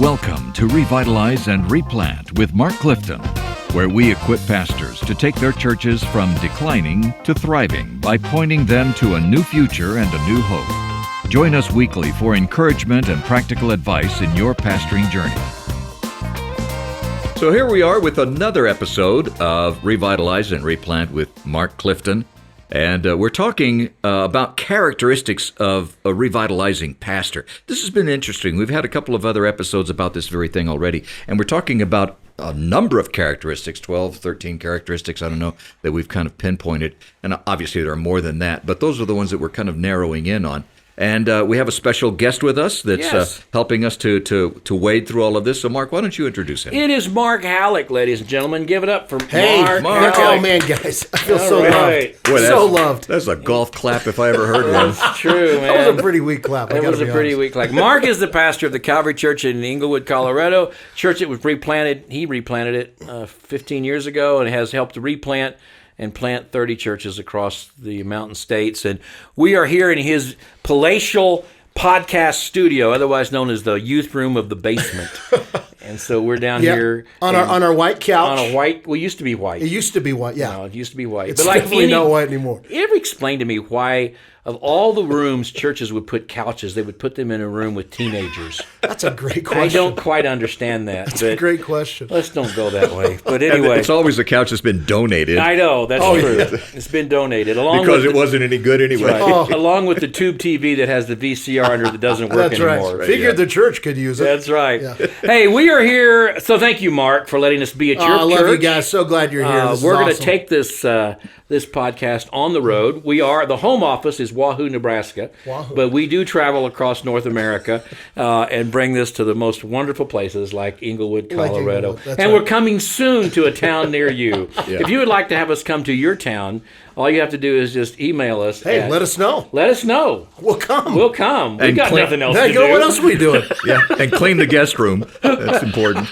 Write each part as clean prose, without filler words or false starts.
Welcome to Revitalize and Replant with Mark Clifton, where we equip pastors to take their churches from declining to thriving by pointing them to a new future and a new hope. Join us weekly for encouragement and practical advice in your pastoring journey. So here we are with another episode of Revitalize and Replant with Mark Clifton. And we're talking about characteristics of a revitalizing pastor. This has been interesting. We've had a couple of other episodes about this very thing already. And we're talking about a number of characteristics, 12, 13 characteristics, I don't know, that we've kind of pinpointed. And obviously there are more than that. But those are the ones that we're kind of narrowing in on. And we have a special guest with us that's helping us to wade through all of this. So, Mark, why don't you introduce him? It is Mark Hallock, ladies and gentlemen. Give it up for Mark. Mark. Oh, man, guys. I feel so loved. Boy, so loved. That's a golf clap if I ever heard one. That's true, man. That was a pretty weak clap. It was a pretty weak clap. Mark is the pastor of the Calvary Church in Englewood, Colorado. Church that was replanted. He replanted it 15 years ago and has helped to replant and plant 30 churches across the mountain states. And we are here in his palatial podcast studio, otherwise known as the youth room of the basement. And so we're down here on our white couch. On a white, well, it used to be white. It used to be white, yeah. No, it used to be white. It's definitely not white anymore. You ever explain to me why, of all the rooms churches would put couches, they would put them in a room with teenagers? That's a great question. I don't quite understand that. That's a great question. Let's don't go that way. But anyway. It's always a couch that's been donated. I know, that's true. Yeah. It's been donated. Because it wasn't any good anyway. Right. Oh. Along with the tube TV that has the VCR under that doesn't work anymore. Right. Figured the church could use it. That's right. Yeah. Hey, we are here. So thank you, Mark, for letting us be at your church. I love you guys. So glad you're here. We're going to take this podcast on the road. The home office is Wahoo, Nebraska, but we do travel across North America and bring this to the most wonderful places like Englewood, Colorado. And we're coming soon to a town near you. Yeah. If you would like to have us come to your town, all you have to do is just email us. Hey, let us know. Let us know. We'll come. We'll come. We've got nothing else to do. What else are we doing? Yeah, and clean the guest room. That's important.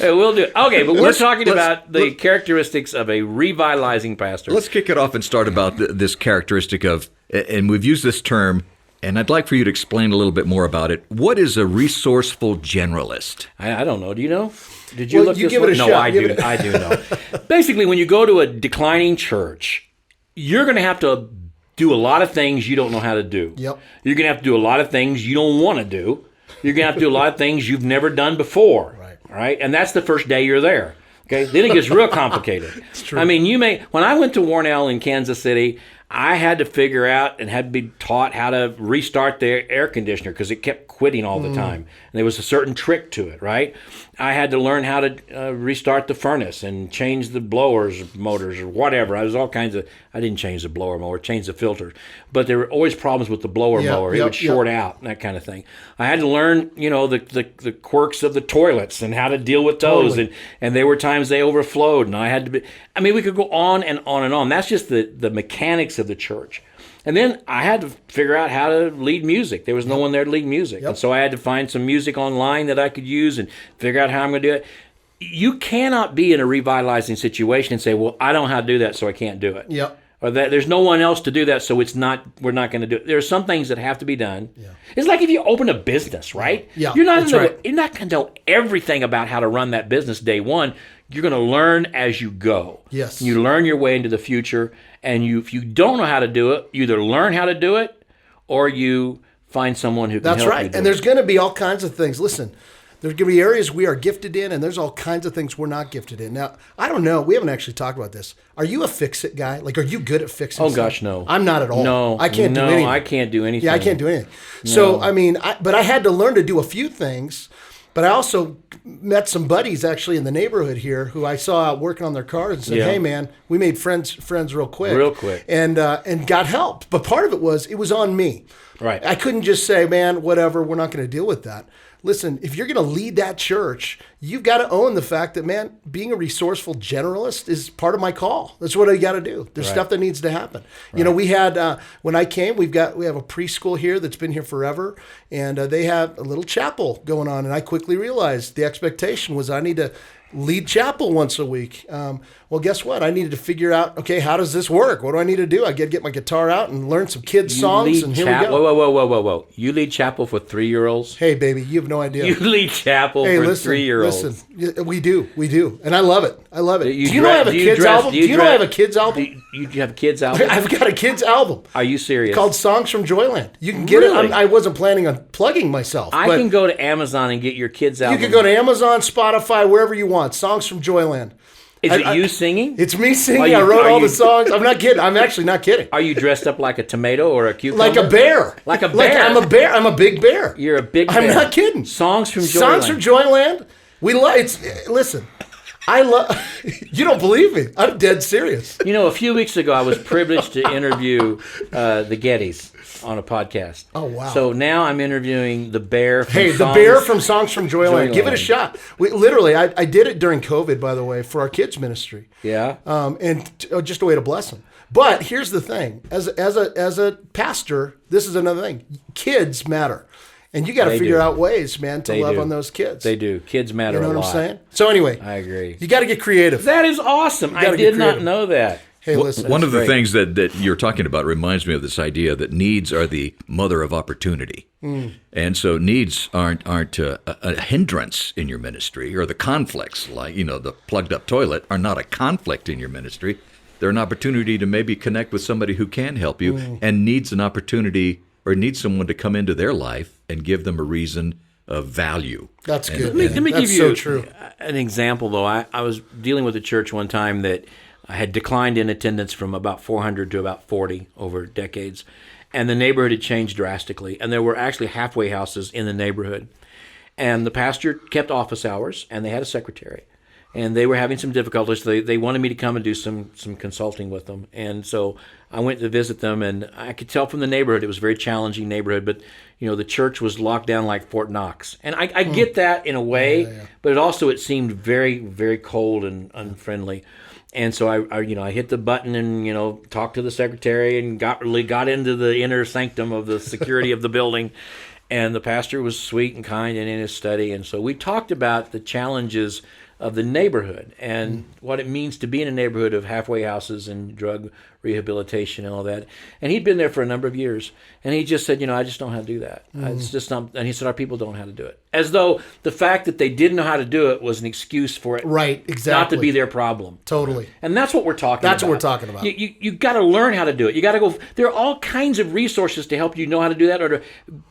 We'll do it. Okay, but we're talking about the characteristics of a revitalizing pastor. Let's kick it off and start about this characteristic of, and we've used this term, and I'd like for you to explain a little bit more about it. What is a resourceful generalist? I don't know. Do you know? Did you look you this give one? It a No, shot. I do know. Basically, when you go to a declining church, you're going to have to do a lot of things you don't know how to do. Yep. You're going to have to do a lot of things you don't want to do. You're going to have to do a lot of things you've never done before. Right? And that's the first day you're there. Okay? Then it gets real complicated. It's true. I mean, when I went to Warnell in Kansas City, I had to figure out and had to be taught how to restart the air conditioner because it kept quitting all the time. And there was a certain trick to it, right? I had to learn how to restart the furnace and change the blowers motors or whatever. I didn't change the blower motor, changed the filters. But there were always problems with the blower mower. It would short out and that kind of thing. I had to learn, the quirks of the toilets and how to deal with those. Totally. And there were times they overflowed and I had to we could go on and on and on. That's just the mechanics of the church. And then I had to figure out how to lead music. There was no one there to lead music. And so I had to find some music online that I could use and figure out how I'm going to do it. You cannot be in a revitalizing situation and say, well, I don't know how to do that, so I can't do it. Yep. Or that there's no one else to do that, so we're not going to do it. There are some things that have to be done. Yeah. It's like if you open a business, right? Yeah, you're not going to know everything about how to run that business day one. You're going to learn as you go. Yes. You learn your way into the future, and if you don't know how to do it, you either learn how to do it or you find someone who can help you do it. That's right. And there's going to be all kinds of things. Listen, there's going to be areas we are gifted in, and there's all kinds of things we're not gifted in. Now, I don't know. We haven't actually talked about this. Are you a fix-it guy? Like, are you good at fixing stuff? Gosh, no. I'm not at all. No. I can't do anything. No, I can't do anything. Yeah, I can't do anything. No. So, but I had to learn to do a few things. But I also met some buddies actually in the neighborhood here who I saw out working on their cars and said, hey, man, we made friends real quick. Real quick. And got help. But part of it was on me. Right. I couldn't just say, man, whatever, we're not going to deal with that. Listen, if you're going to lead that church, you've got to own the fact that, man, being a resourceful generalist is part of my call. That's what I got to do. There's stuff that needs to happen. Right. We had, when I came, we have a preschool here that's been here forever, and they have a little chapel going on, and I quickly realized the expectation was I need to lead chapel once a week. Well, guess what? I needed to figure out, okay, how does this work? What do I need to do? I get my guitar out and learn some kids' songs, and here we go. Whoa. You lead chapel for 3-year-olds? Hey, baby, you have no idea. You lead chapel for 3-year-olds. Listen, we do. And I love it. Do you you know I have a kids album? Do you know I have a kids album? You have a kids album? I've got a kids album. Are you serious? Called Songs from Joyland. You can get Really? it. I wasn't planning on plugging myself. I can go to Amazon and get your kids album. You can go to Amazon, Spotify, wherever you want. Songs from Joyland. Is it you singing? It's me singing. I wrote all the songs. I'm not kidding. I'm actually not kidding. Are you dressed up like a tomato or a cucumber? Like a bear. Like a bear. I'm a bear. I'm a big bear. You're a big bear. I'm not kidding. Songs from Joyland. Songs from Joyland. Listen, I love. You don't believe me? I'm dead serious. You know, a few weeks ago, I was privileged to interview the Gettys on a podcast. Oh, wow. So now I'm interviewing the bear from the bear from Songs from Joyland. Give it a shot. I did it during COVID, by the way, for our kids ministry. Yeah. Just a way to bless them. But here's the thing: as a pastor, this is another thing. Kids matter, and you got to figure out ways, man, to love on those kids. They do. Kids matter a lot. You know what I'm saying? So anyway, I agree. You got to get creative. That is awesome. I did not know that. Hey, listen. One of the things that you're talking about reminds me of this idea that needs are the mother of opportunity. And so needs aren't a hindrance in your ministry, or the conflicts, like, the plugged up toilet, are not a conflict in your ministry. They're an opportunity to maybe connect with somebody who can help you and needs an opportunity or needs someone to come into their life and give them a reason of value. That's good. Let me give you so an example, though. I was dealing with a church one time that I had declined in attendance from about 400 to about 40 over decades. And the neighborhood had changed drastically. And there were actually halfway houses in the neighborhood. And the pastor kept office hours, and they had a secretary. And they were having some difficulties. They wanted me to come and do some consulting with them. And so I went to visit them, and I could tell from the neighborhood, it was a very challenging neighborhood. But, the church was locked down like Fort Knox. And I get that in a way, but it seemed very, very cold and unfriendly. And so I hit the button and talked to the secretary and got into the inner sanctum of the security of the building. And the pastor was sweet and kind and in his study. And so we talked about the challenges of the neighborhood and what it means to be in a neighborhood of halfway houses and drug rehabilitation and all that. And he'd been there for a number of years. And he just said, I just don't know how to do that. It's just not. And he said, our people don't know how to do it. As though the fact that they didn't know how to do it was an excuse for it. Right, exactly. Not to be their problem. Totally. And that's what we're talking about. That's what we're talking about. You got to learn how to do it. You got to go. There are all kinds of resources to help you know how to do that, or to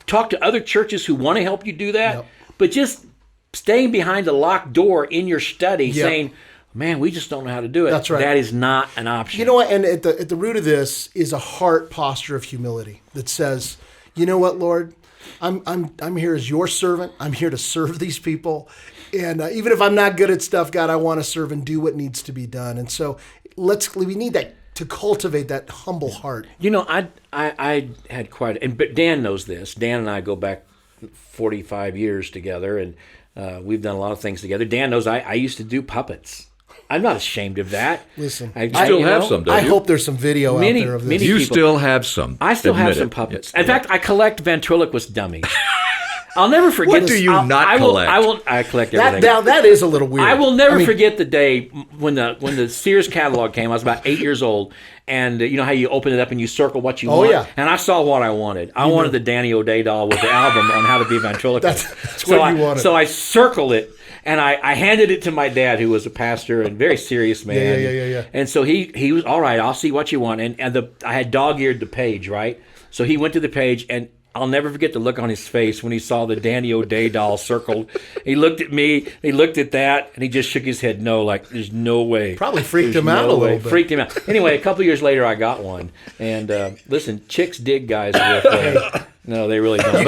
talk to other churches who want to help you do that. Yep. But just staying behind a locked door in your study saying, man, we just don't know how to do it. That's right. That is not an option. You know what? And at the root of this is a heart posture of humility that says, you know what, Lord, I'm here as your servant. I'm here to serve these people. And even if I'm not good at stuff, God, I want to serve and do what needs to be done. And so we need that, to cultivate that humble heart. I had but Dan knows this. Dan and I go back 45 years together, and we've done a lot of things together. Dan knows I used to do puppets. I'm not ashamed of that. Listen, you still have some, don't you? I hope there's some video out there of this. You still have some. I still have some puppets. In fact, I collect ventriloquist dummies. I'll never forget. What do you not collect? I collect everything. Now that is a little weird. I will never forget the day when the Sears catalog came. I was about 8 years old, and you know how you open it up and you circle what you want. Yeah. And I saw what I wanted. I wanted the Danny O'Day doll with the album on how to be ventriloquist. That's what you wanted. So I circled it. And I handed it to my dad, who was a pastor and very serious man. Yeah. And so he was, all right, I'll see what you want. And I had dog-eared the page, right? So he went to the page, and I'll never forget the look on his face when he saw the Danny O'Day doll circled. He looked at me, he looked at that, and he just shook his head no, like, there's no way. Probably freaked him out a little bit. Freaked him out. Anyway, a couple years later, I got one. And listen, chicks dig guys with no, they really don't.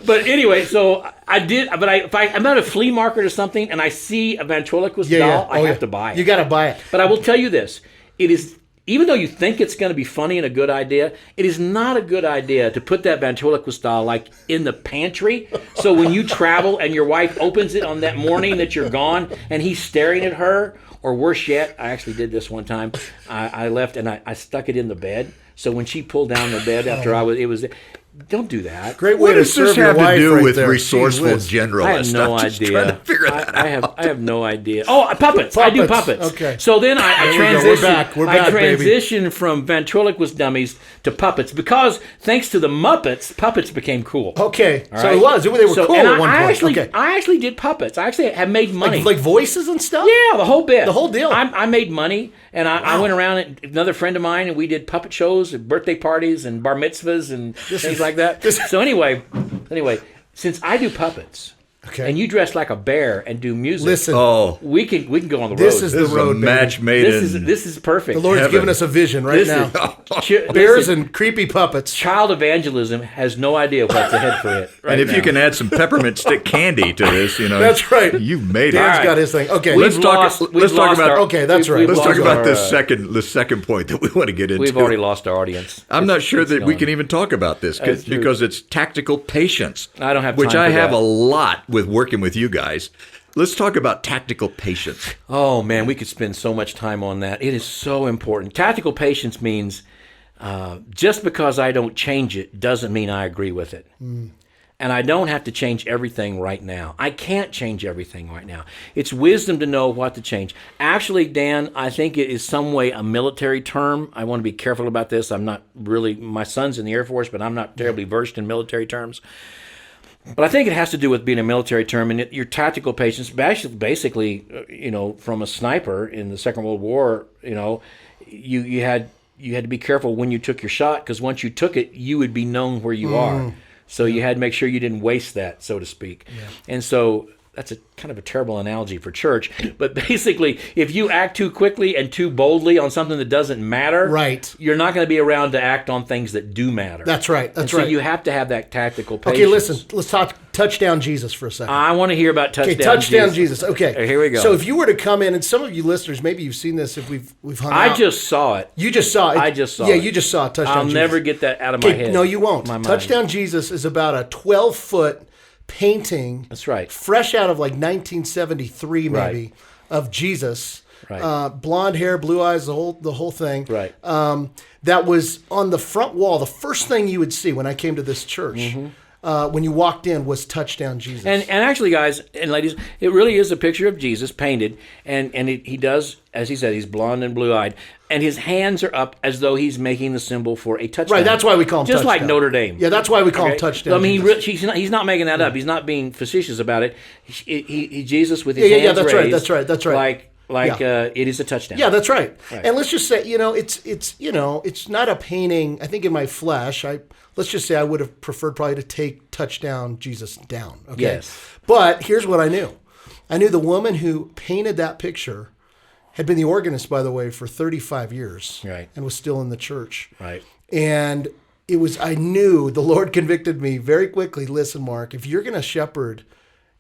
But anyway, so I did. But if I'm at a flea market or something and I see a ventriloquist doll, I have to buy it. You got to buy it. But I will tell you this: it is, even though you think it's going to be funny and a good idea, it is not a good idea to put that ventriloquist doll like in the pantry. So when you travel and your wife opens it on that morning that you're gone, and he's staring at her, or worse yet, I actually did this one time. I left and I stuck it in the bed. So when she pulled down the bed after Don't do that. Great way What to does this serve your have to wife do right with there. resourceful Gee whiz. generalist? I have no I'm just idea. trying to figure that out. I have no idea. Oh, puppets. I do Puppets. puppets. Okay. So then I There we go. transitioned. We're back. We're back, baby. transitioned from ventriloquist dummies to puppets because thanks to the Muppets, puppets became cool. Okay, All so right? it was. They were So- cool and at one point. I actually did puppets. I actually have made money. Like voices and stuff? Yeah, the whole bit. The whole deal. I made money, and I went around and another friend of mine, and we did puppet shows, and birthday parties, and bar mitzvahs, and things like that. So anyway, since I do puppets, Okay. and you dress like a bear and do music, Listen, Oh, we can go on the road. this is this the is a road, match baby. made this in. is perfect. The Lord's Heaven. giving us a vision right This now. is- Bears listen, and creepy puppets. child evangelism has no idea what's ahead for it. Right and if now. you can add some peppermint stick candy to this, That's right. You've made Dan's it. right. got his thing. Okay, Let's We've talk. lost- let's we've talk lost about. our- Okay, that's right. we've Let's talk lost about our, the second point that we want to get into. We've already lost our audience. I'm not sure that we gone. can even talk about this That's true. because it's tactical patience. I don't have which time I for have that. a lot with working with you guys. Let's talk about tactical patience. Oh man, we could spend so much time on that. It is so important. Tactical patience means just because I don't change it doesn't mean I agree with it. And I don't have to change everything right now. I can't change everything right now. It's wisdom to know what to change. Actually, Dan, I think it is some way a military term. I want to be careful about this. I'm not really, my son's in the Air Force, but I'm not terribly versed in military terms. But I think it has to do with being a military term and your tactical patience. Basically, from a sniper in the Second World War, you had to be careful when you took your shot because once you took it, you would be known where you are. So you had to make sure you didn't waste that, so to speak. Yeah. And so that's a kind of a terrible analogy for church. But basically, if you act too quickly and too boldly on something that doesn't matter, Right. you're not going to be around to act on things that do matter. That's right. That's so right. you have to have that tactical patience. Okay, listen. Let's talk touchdown Jesus for a second. I want to hear about touchdown. Okay, touchdown Jesus. Okay, Here we go. So if you were to come in, and some of you listeners, maybe you've seen this if we've hung out. I just saw it. You just saw it. I just saw Yeah, it. you just saw touchdown I'll Jesus. never get that out of my head. No, you won't. My mind. Touchdown Jesus is about a 12-foot painting. That's right. Fresh out of like 1973, maybe, Right. of Jesus. Right. Blonde hair, blue eyes, the whole thing. Right. That was on the front wall. The first thing you would see when I came to this church, when you walked in, was touchdown Jesus. And actually, guys and ladies, it really is a picture of Jesus painted, and he does, as he said, he's blonde and blue-eyed, and his hands are up as though he's making the symbol for a touchdown. Right, that's why we call him just touchdown. like Notre Dame. Yeah, that's why we call him touchdown. I mean, Jesus. he's not making that up. He's not being facetious about it. He Jesus with his hands Yeah, that's right, raised. that's right. It is a touchdown. Yeah, that's right. And let's just say, it's not a painting. I think in my flesh, let's just say I would have preferred probably to take touchdown Jesus down. Okay. Yes. But here's what I knew. I knew the woman who painted that picture had been the organist, by the way, for 35 years. Right. And was still in the church. Right. And I knew the Lord convicted me very quickly. Listen, Mark, if you're going to shepherd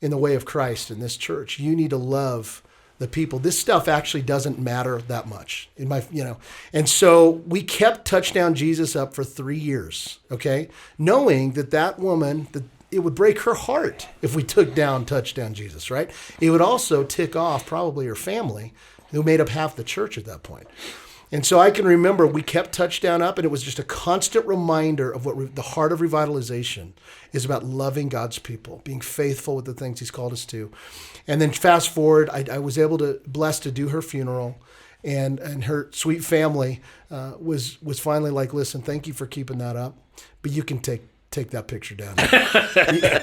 in the way of Christ in this church, you need to love the people. This stuff actually doesn't matter that much and so we kept touchdown Jesus up for 3 years, okay, knowing that woman, that it would break her heart if we took down touchdown Jesus, right? It would also tick off probably her family, who made up half the church at that point. And so I can remember we kept touchdown up, and it was just a constant reminder of what the heart of revitalization is about: loving God's people, being faithful with the things He's called us to. And then fast forward, I was blessed to do her funeral, and her sweet family was finally like, listen, thank you for keeping that up, but you can take that picture down.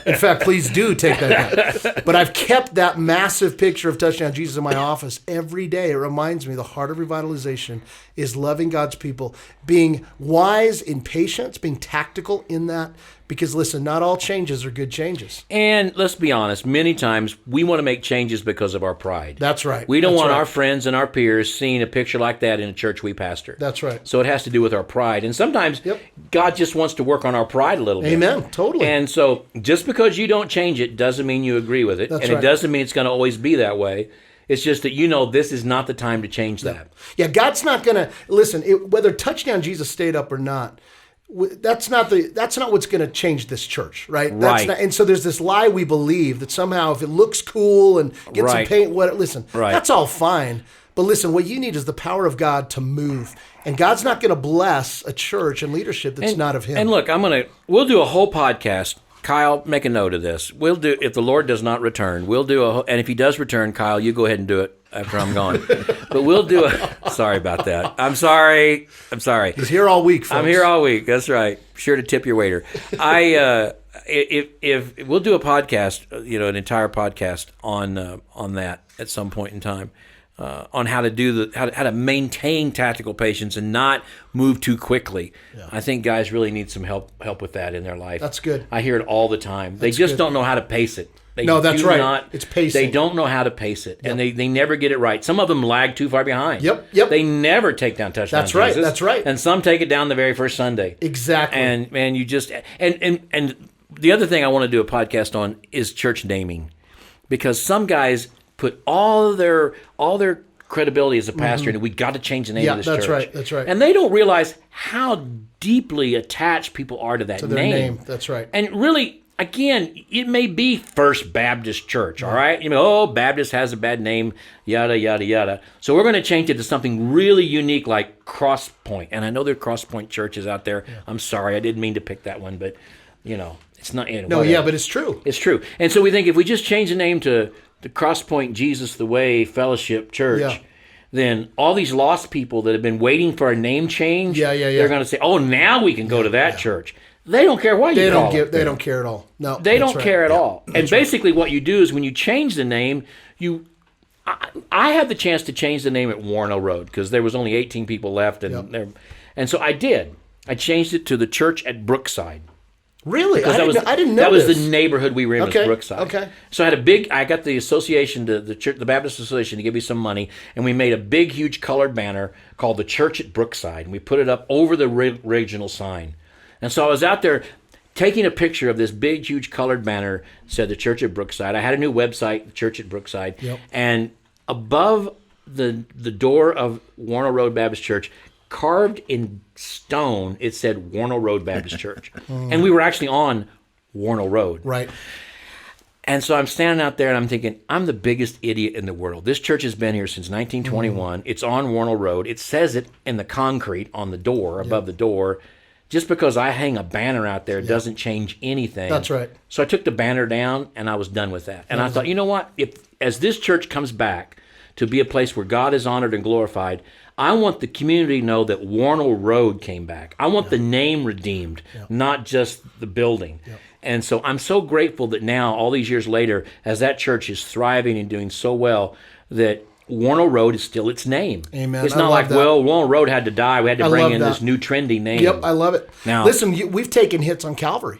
In fact, please do take that down. But I've kept that massive picture of touchdown Jesus in my office every day. It reminds me the heart of revitalization is loving God's people, being wise in patience, being tactical in that. Because listen, not all changes are good changes. And let's be honest, many times we want to make changes because of our pride. That's right. We don't That's want right. our friends and our peers seeing a picture like that in a church we pastor. That's right. So it has to do with our pride. And sometimes God just wants to work on our pride a little bit. Amen. Totally. And so just because you don't change it doesn't mean you agree with it. That's and right. it doesn't mean it's going to always be that way. It's just that this is not the time to change that. Yeah, God's not going to listen. Whether touchdown Jesus stayed up or not, that's not what's going to change this church, right? Right. And so there's this lie we believe that somehow if it looks cool and gets some Right. paint, listen, Right. that's all fine. But listen, what you need is the power of God to move. And God's not going to bless a church and leadership that's not of him. And look, we'll do a whole podcast. Kyle, make a note of this. We'll do, if the Lord does not return, and if he does return, Kyle, you go ahead and do it after I'm gone. But we'll do sorry about that. I'm sorry. He's here all week, folks. I'm here all week. That's right. Sure to tip your waiter. If we'll do a podcast, an entire podcast on that at some point in time. On how to do how to maintain tactical patience and not move too quickly. Yeah. I think guys really need some help with that in their life. That's good. I hear it all the time. They just don't know how to pace it. That's right. It's pacing. They don't know how to pace it, and they never get it right. Some of them lag too far behind. Yep. They never take down touchdown. That's right. Jesus, that's right. And some take it down the very first Sunday. Exactly. And you just and the other thing I want to do a podcast on is church naming, because some guys put all their credibility as a pastor, and we got to change the name of this church. That's right. And they don't realize how deeply attached people are to that name. That's right. And really, again, it may be First Baptist Church, all right? Baptist has a bad name, yada, yada, yada. So we're going to change it to something really unique like Cross Point. And I know there are Cross Point churches out there. Yeah. I'm sorry, I didn't mean to pick that one, but, it's not. No, yeah, but it's true. It's true. And so we think if we just change the name to the Cross Point Jesus the Way Fellowship Church, then all these lost people that have been waiting for a name change, they're going to say, "Oh, now we can go to that church." They don't care what you call it. They don't care at all. No, they don't care at all. And basically, what you do is when you change the name, I had the chance to change the name at Warno Road because there was only 18 people left, and so I did. I changed it to the Church at Brookside. Really? I didn't know that was this. the neighborhood we were in, was Brookside. Okay. So I got the association, the Baptist Association, to give me some money, and we made a big, huge colored banner called the Church at Brookside, and we put it up over the regional sign. And so I was out there taking a picture of this big, huge colored banner that said the Church at Brookside. I had a new website, the Church at Brookside, and above the door of Warno Road Baptist Church, carved in stone, it said Warno Road Baptist Church. And we were actually on Warno Road. Right. And so I'm standing out there and I'm thinking, I'm the biggest idiot in the world. This church has been here since 1921. It's on Warno Road. It says it in the concrete on the door, above the door. Just because I hang a banner out there doesn't change anything. That's right. So I took the banner down and I was done with that. And I thought, you know what? As this church comes back to be a place where God is honored and glorified, I want the community to know that Warno Road came back. I want the name redeemed, not just the building. And so I'm so grateful that now, all these years later, as that church is thriving and doing so well, that Warno Road is still its name. Amen. It's not like, Warno Road had to die. We had to bring in this new trendy name. Yep, I love it. Now, listen, we've taken hits on Calvary.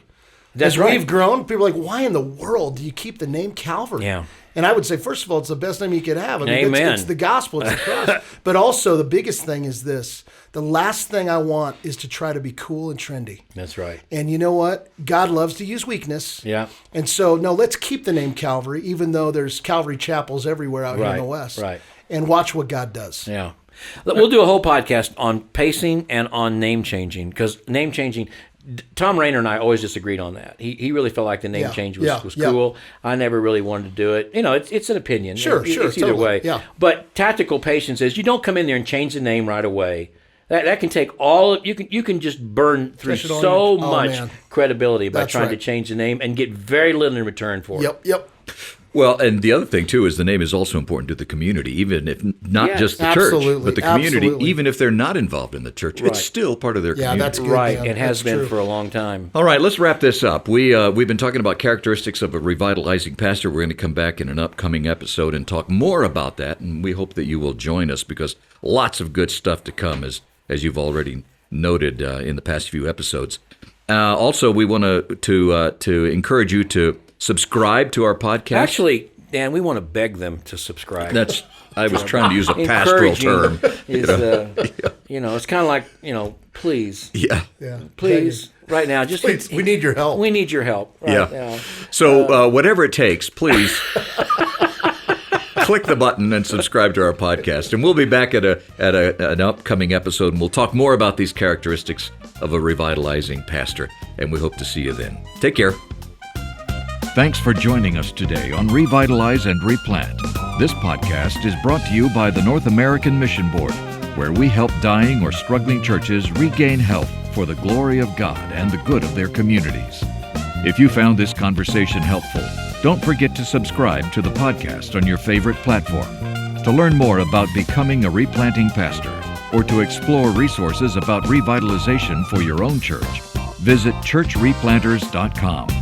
That's As right. we've grown, people are like, why in the world do you keep the name Calvary? Yeah. And I would say, first of all, it's the best name you could have. I mean, Amen. It's the gospel, it's the cross. But also, the biggest thing is this. The last thing I want is to try to be cool and trendy. That's right. And you know what? God loves to use weakness. Yeah. And so, no, let's keep the name Calvary, even though there's Calvary chapels everywhere out here in the West. Right. And watch what God does. Yeah. We'll do a whole podcast on pacing and on name changing, because name changing, Tom Rainer and I always disagreed on that. He really felt like the name change was cool. I never really wanted to do it. It's an opinion. Sure, it's either totally. way. Yeah. But tactical patience is you don't come in there and change the name right away. That can take all. You can just burn through so much credibility by trying to change the name and get very little in return for it. Yep. Well, and the other thing, too, is the name is also important to the community, even if not just the church, but the community, even if they're not involved in the church. It's still part of their community. That's good. Right, Man. it has been for a long time. All right, let's wrap this up. We've been talking about characteristics of a revitalizing pastor. We're going to come back in an upcoming episode and talk more about that, and we hope that you will join us, because lots of good stuff to come, as you've already noted in the past few episodes. Also, we want to encourage you to subscribe to our podcast. Actually, Dan, we want to beg them to subscribe. I was trying to use a pastoral term. It's kind of like, please. Yeah. Please, right now, just please, we need your help. We need your help. Right now. So whatever it takes, please click the button and subscribe to our podcast. And we'll be back at an upcoming episode, and we'll talk more about these characteristics of a revitalizing pastor. And we hope to see you then. Take care. Thanks for joining us today on Revitalize and Replant. This podcast is brought to you by the North American Mission Board, where we help dying or struggling churches regain health for the glory of God and the good of their communities. If you found this conversation helpful, don't forget to subscribe to the podcast on your favorite platform. To learn more about becoming a replanting pastor or to explore resources about revitalization for your own church, visit churchreplanters.com.